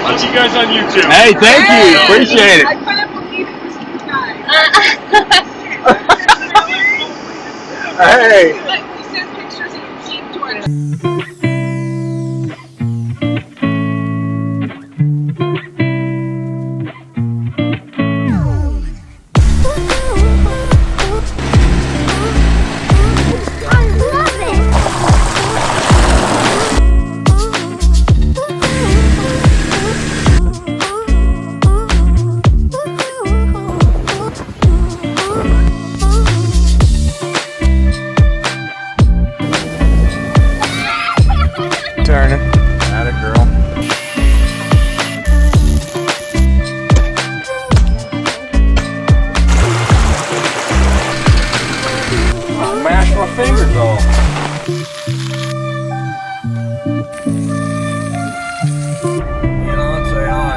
I'll see you guys on YouTube. Hey, thank you. Appreciate it. I couldn't believe it was you guys. Hey. He sends pictures of your Jeep to our Turning. Atta girl. I mashed my fingers off. You know, say hi.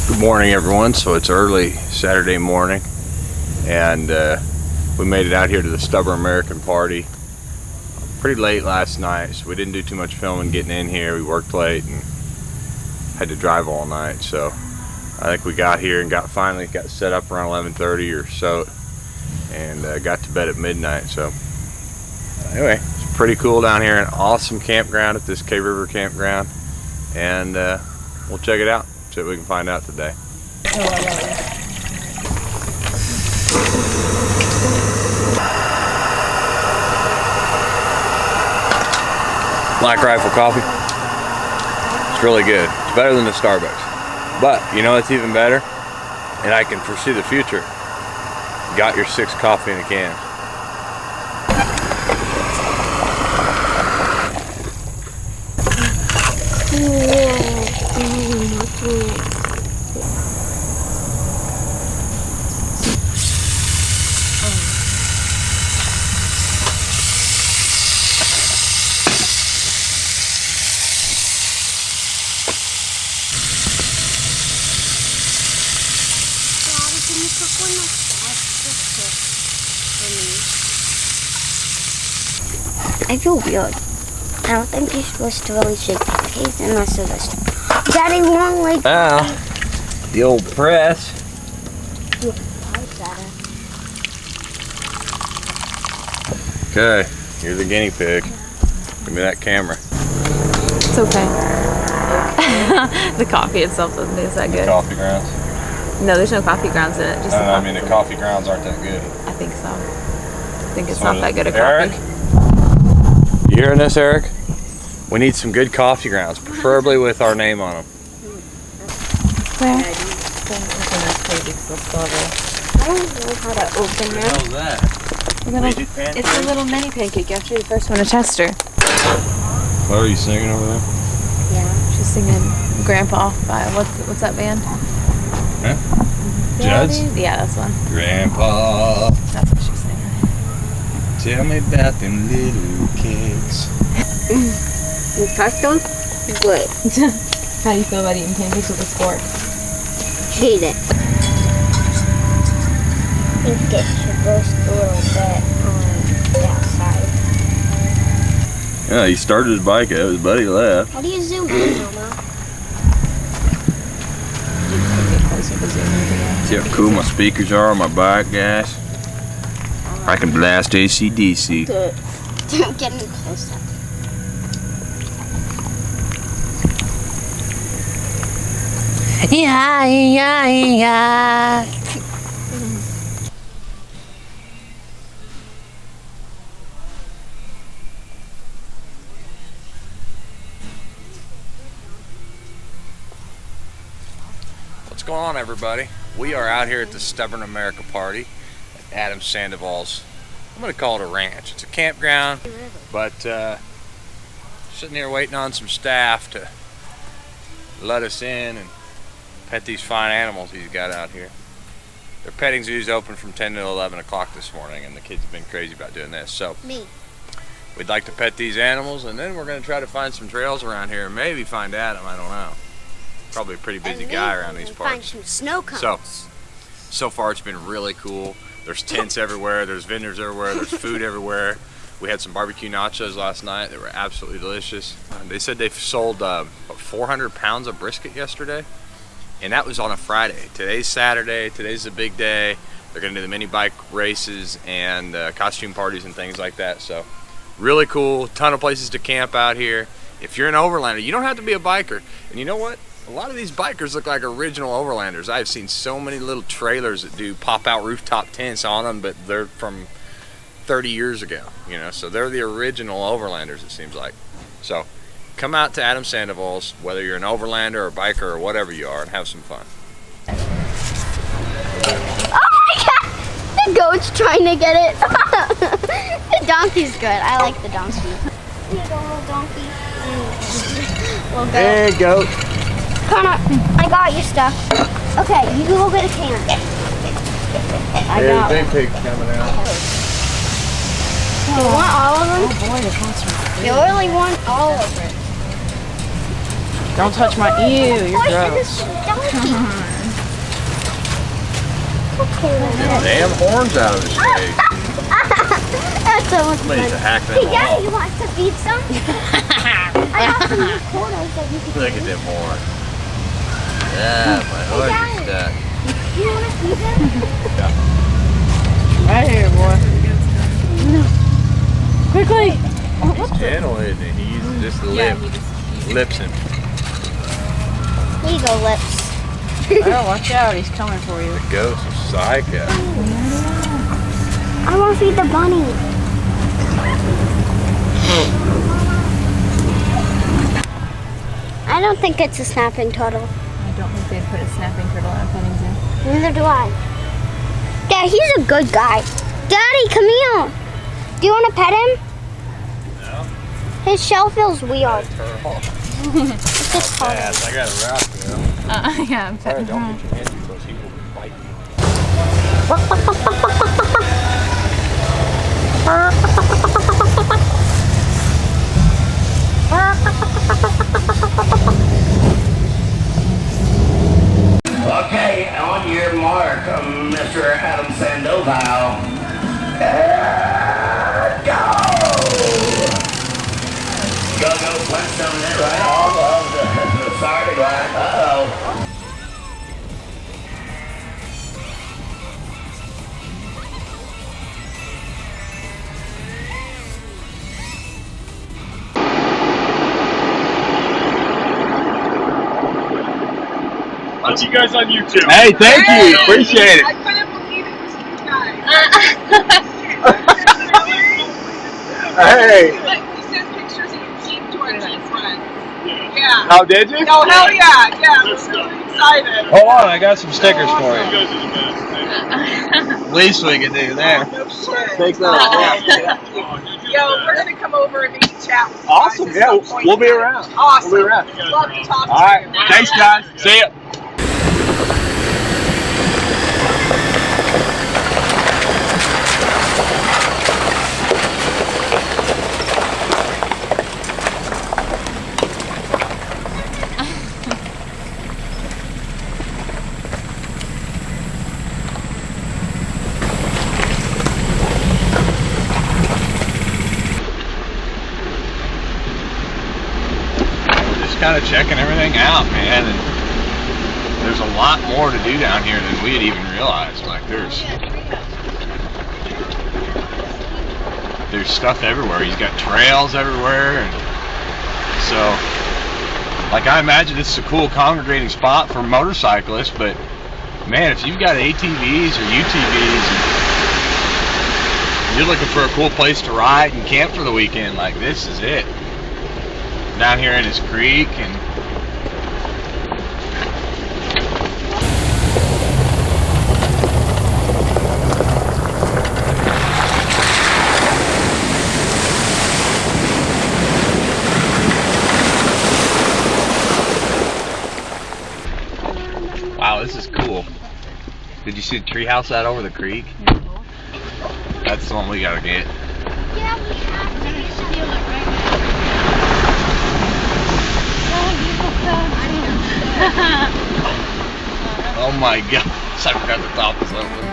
Good morning, everyone. So it's early Saturday morning, and we made it out here to the Stubborn American Party pretty late last night, so we didn't do too much filming getting in here. We worked late and had to drive all night, so I think we got here and finally got set up around 11:30 or so, and got to bed at midnight. So anyway, it's pretty cool down here. An awesome campground at this K River campground, and we'll check it out, see what we can find out today. Black Rifle coffee. It's really good. It's better than the Starbucks. But you know what's even better? And I can foresee the future. Got your 6 coffee in a can. I feel weird. I don't think you're supposed to really shake the case unless it was Daddy won't like the old press. Okay, here's the guinea pig. Give me that camera. It's okay. The coffee itself doesn't taste that good. Coffee grounds? No, there's no coffee grounds in it. Just I mean, the coffee grounds aren't that good. I think so. I think it's So not that good a Eric? coffee. You hearing this, Eric? We need some good coffee grounds, preferably with our name on them. Where? I don't know how to open What it. the hell is that? It's a little mini pancake. You have to be the first one to test her. What are you singing over there? Yeah. She's singing Grandpa by what's that band? Huh? Judds? Yeah, that's one. Grandpa, That's what she's singing. tell me about them little kids. The custom? Good. How do you feel about eating pancakes with a fork? Hate it. I think it should roast a little bit on the outside. Yeah, he started his bike up, his buddy left. How do you zoom in, Mama? See how cool my speakers are on my bike, guys? I can blast AC/DC. Good. Get me closer. Yeah, yeah, yeah. What's going on, everybody? We are out here at the Stubborn America Party at Adam Sandoval's. I'm going to call it a ranch. It's a campground, but sitting here waiting on some staff to let us in and pet these fine animals he's got out here. Their petting zoo's open from 10 to 11 o'clock this morning, and the kids have been crazy about doing this. So we'd like to pet these animals, and then we're going to try to find some trails around here and maybe find Adam. I don't know. Probably a pretty busy guy around these parts. Find some snow cones. So far it's been really cool. There's tents everywhere, there's vendors everywhere, there's food everywhere. We had some barbecue nachos last night that were absolutely delicious. They said they've sold 400 pounds of brisket yesterday, and that was on a Friday. Today's Saturday, today's a big day. They're gonna do the mini bike races and costume parties and things like that. So really cool, ton of places to camp out here. If you're an overlander, you don't have to be a biker. And you know what? A lot of these bikers look like original overlanders. I've seen so many little trailers that do pop-out rooftop tents on them, but they're from 30 years ago, you know, so they're the original overlanders, it seems like. So come out to Adam Sandoval's, whether you're an overlander or a biker or whatever you are, and have some fun. Oh my god! The goat's trying to get it. The donkey's good. I like the donkey. Here you go, little donkey. Little goat. Hey, goat. Connor, I got your stuff. Okay, you can go get a can. I got big pig's coming out. You want all of them? Oh boy, the cats are You really want all of it. Don't touch my ew, you're gross. Get the damn horns out of his face. That's so much Somebody fun. needs to hack them Hey, Daddy, off. you want to feed some? I got some new quarters that you can Look at them horns. Yeah, my hood is stuck. You want to feed them? Right here, boy. Quickly! He's gentle, isn't he? He uses just the lips him. Here you go, lips. Oh, watch out, he's coming for you. The ghost of psycho. I want to feed the bunny. I don't think it's a snapping turtle. I don't think they'd put a snapping turtle in a petting zoo. Neither do I. Dad, he's a good guy. Daddy, come here. Do you want to pet him? No. His shell feels weird. Turtle. It's just hard. Yes, I got a route to him. Yeah, I'm Sorry, petting don't him. get your hand too close. He will bite you. Okay, on your mark, Mr. Adam Sandoval. Go! Go punch something right off of the starting line. Uh-oh. I'll see you guys on YouTube. Hey, thank you. Appreciate I it. couldn't believe it was you guys. Hey. Like, we sent pictures of your Jeep to our Jeep friends. Yeah. Oh, did you? Oh, hell yeah. Yeah, we're really excited. Hold on, I got some stickers for You you. guys are the best. Thank you. Least we can do there. No shit. Thanks, man. Yo, we're going to come over and maybe chat with you Awesome. guys at Yeah, some point. we'll be around. Awesome. We'll be around. Love to talk All to right. you. Thanks, guys. See ya. Kind of checking everything out, man, and there's a lot more to do down here than we had even realized. Like there's stuff everywhere. He's got trails everywhere, and so like I imagine this is a cool congregating spot for motorcyclists, but man, if you've got ATVs or UTVs and you're looking for a cool place to ride and camp for the weekend, like this is it. Down here in his creek, and wow, this is cool. Did you see the treehouse out over the creek? That's the one we gotta get. Yeah, we have to steal it right now. Oh my god. I forgot the top of something.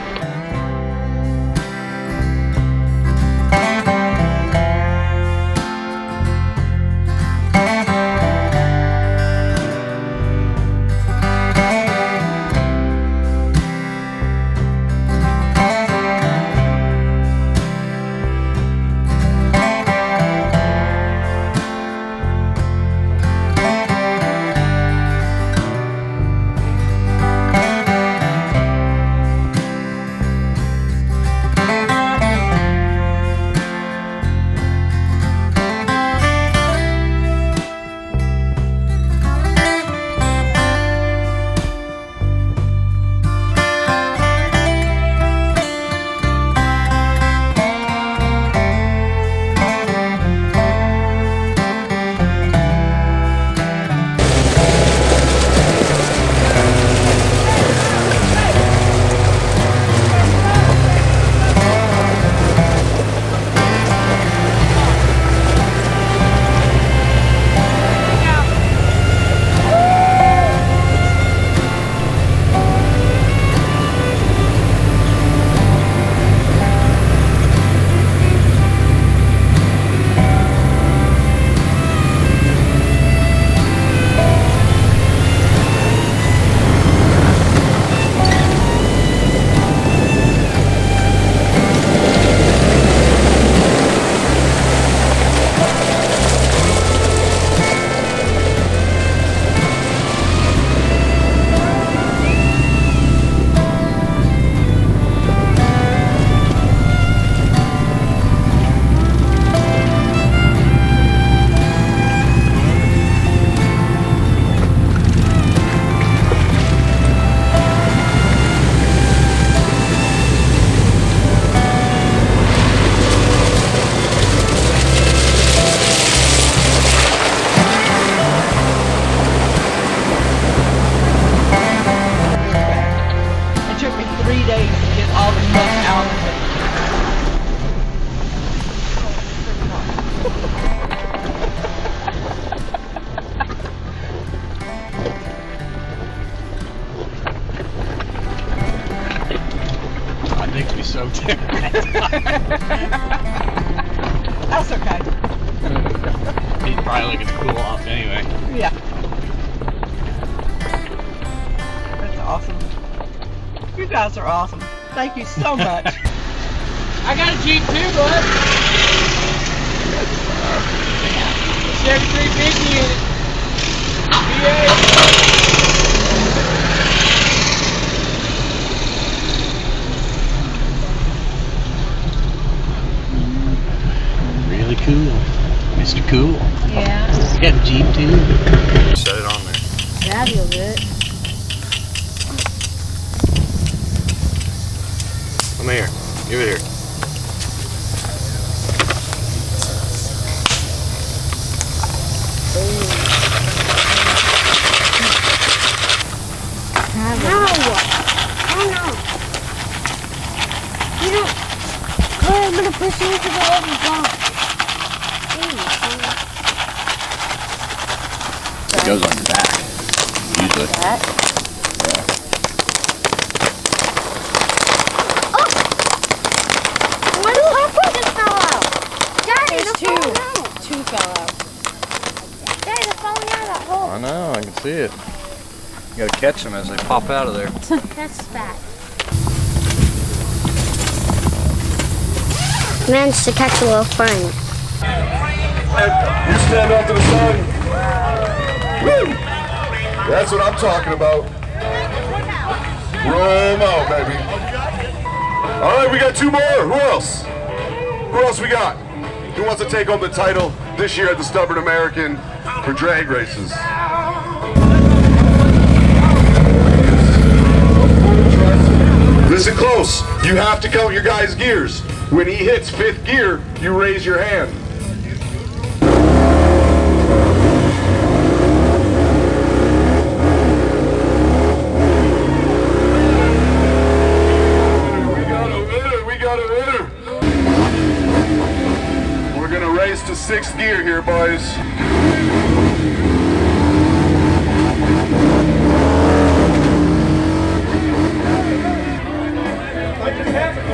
so terrible. That's okay. He'd probably look at the cool off anyway. Yeah. That's awesome. You guys are awesome. Thank you so much. I got a Jeep too, bud. Chevy 350 in it. Yeah. Really cool. Mr. Cool. Yeah. You got a Jeep too? Set it on there. That feels good. Come here. Give it here. No! Oh no! You don't... Oh, I'm gonna push you into the open block. It goes on your back. Usually. That? Yeah. Why do I put this fell out? Daddy, There's they're falling out. Two fell out. Daddy, they're falling out of that hole. I know, I can see it. You gotta catch them as they pop out of there. That's bad. Managed to catch a little friend. You stand off to the side. Woo! That's what I'm talking about. Roll 'em out, baby. All right, we got two more. Who else? Who else we got? Who wants to take home the title this year at the Stubborn American for drag races? Listen close. You have to count your guy's gears. When he hits 5th gear, you raise your hand. We got a winner. We're gonna race to 6th gear here, boys.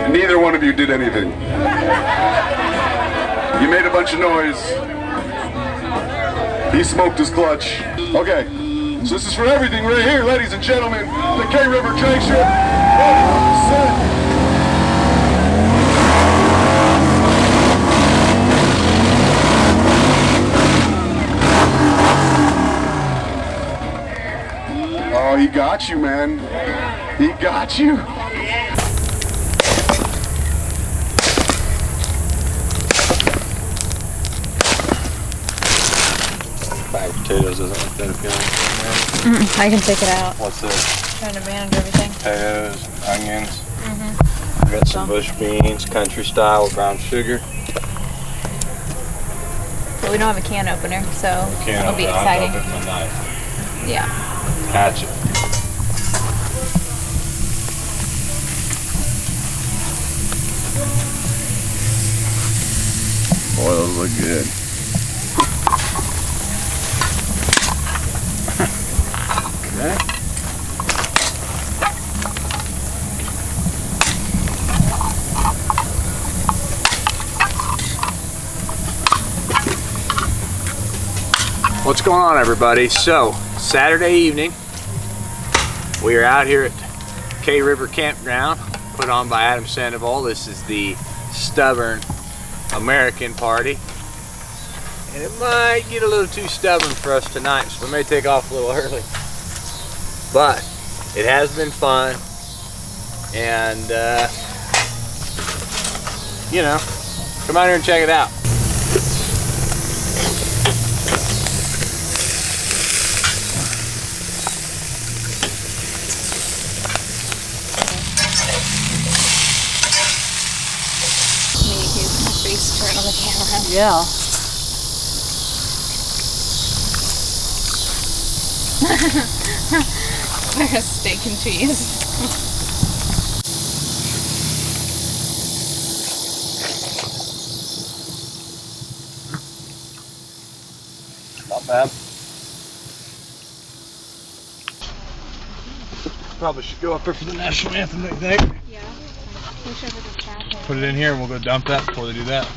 Neither one of you did anything. You made a bunch of noise. He smoked his clutch. Okay, so this is for everything right here, ladies and gentlemen. The K River Drag Strip. 100%. Oh, he got you, man. He got you. Bag of potatoes isn't like that appealing. I can take it out. What's this? Trying to manage everything. Potatoes, onions. I got some bush beans, country style with brown sugar. But we don't have a can opener, so it'll be exciting. I'll my knife. Yeah. Hatchet. Boy, those look good. Okay. What's going on, everybody? So, Saturday evening, we are out here at K River Campground, put on by Adam Sandoval. This is the Stubborn American Party. And it might get a little too stubborn for us tonight, so we may take off a little early. But it has been fun, and you know, come out here and check it out. Turn on the camera. Yeah. There's steak and cheese. Not bad. Probably should go up there for the national anthem, I think. Yeah. We should have a chat. Put it in here and we'll go dump that before they do that.